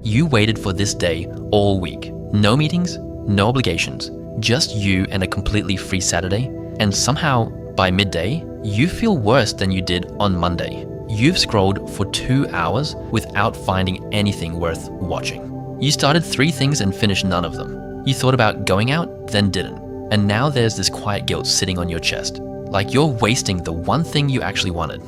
You waited for this day all week. No meetings, no obligations, just you and a completely free Saturday, and somehow, by midday, you feel worse than you did on Monday. You've scrolled for 2 hours without finding anything worth watching. You started 3 things and finished none of them. You thought about going out, then didn't. And now there's this quiet guilt sitting on your chest, like you're wasting the one thing you actually wanted.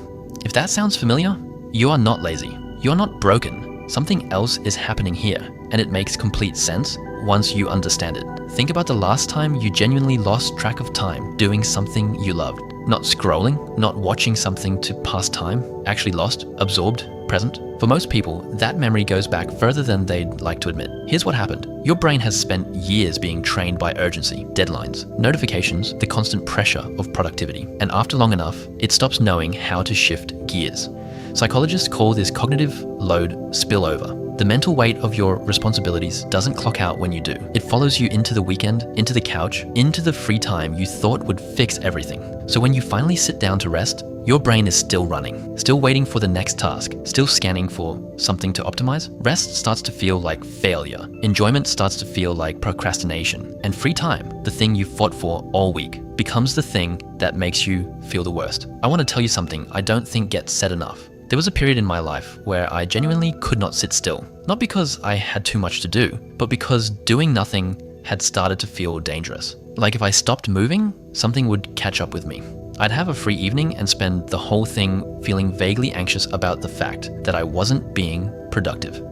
If that sounds familiar, you are not lazy. You're not broken. Something else is happening here, and it makes complete sense once you understand it. Think about the last time you genuinely lost track of time doing something you loved. Not scrolling, not watching something to pass time, actually lost, absorbed, present. For most people, that memory goes back further than they'd like to admit. Here's what happened. Your brain has spent years being trained by urgency, deadlines, notifications, the constant pressure of productivity. And after long enough, it stops knowing how to shift gears. Psychologists call this cognitive load spillover. The mental weight of your responsibilities doesn't clock out when you do. It follows you into the weekend, into the couch, into the free time you thought would fix everything. So when you finally sit down to rest, your brain is still running, still waiting for the next task, still scanning for something to optimize. Rest starts to feel like failure. Enjoyment starts to feel like procrastination. And free time, the thing you fought for all week, becomes the thing that makes you feel the worst. I want to tell you something I don't think gets said enough. There was a period in my life where I genuinely could not sit still. Not because I had too much to do, but because doing nothing had started to feel dangerous. Like if I stopped moving, something would catch up with me. I'd have a free evening and spend the whole thing feeling vaguely anxious about the fact that I wasn't being productive.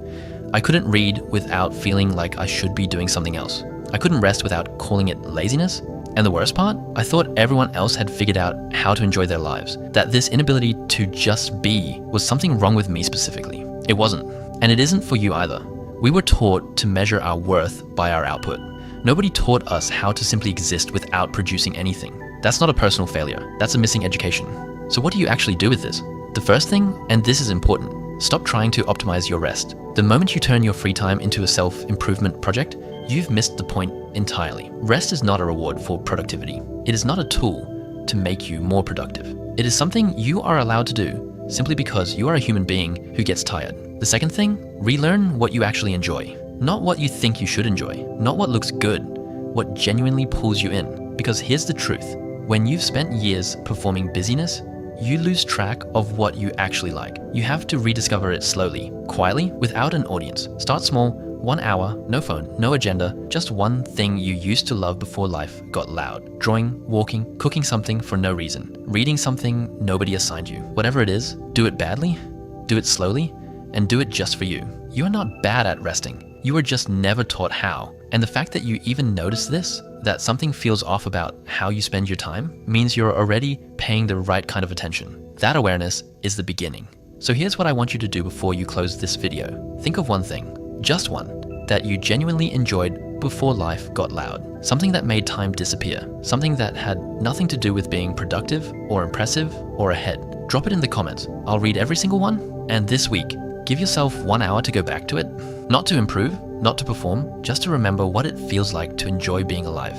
I couldn't read without feeling like I should be doing something else. I couldn't rest without calling it laziness. And the worst part, I thought everyone else had figured out how to enjoy their lives, that this inability to just be was something wrong with me specifically. It wasn't, and it isn't for you either. We were taught to measure our worth by our output. Nobody taught us how to simply exist without producing anything. That's not a personal failure, that's a missing education. So what do you actually do with this? The first thing, and this is important, stop trying to optimize your rest. The moment you turn your free time into a self-improvement project, you've missed the point entirely. Rest is not a reward for productivity. It is not a tool to make you more productive. It is something you are allowed to do simply because you are a human being who gets tired. The second thing, relearn what you actually enjoy. Not what you think you should enjoy, not what looks good, what genuinely pulls you in. Because here's the truth, when you've spent years performing busyness, you lose track of what you actually like. You have to rediscover it slowly, quietly, without an audience. Start small, 1 hour, no phone, no agenda, just one thing you used to love before life got loud. Drawing, walking, cooking something for no reason, reading something nobody assigned you. Whatever it is, do it badly, do it slowly, and do it just for you. You are not bad at resting. You were just never taught how. And the fact that you even notice this, that something feels off about how you spend your time, means you're already paying the right kind of attention. That awareness is the beginning. So here's what I want you to do before you close this video. Think of one thing, just one, that you genuinely enjoyed before life got loud. Something that made time disappear. Something that had nothing to do with being productive or impressive or ahead. Drop it in the comments. I'll read every single one. And this week, give yourself 1 hour to go back to it. Not to improve, not to perform, just to remember what it feels like to enjoy being alive.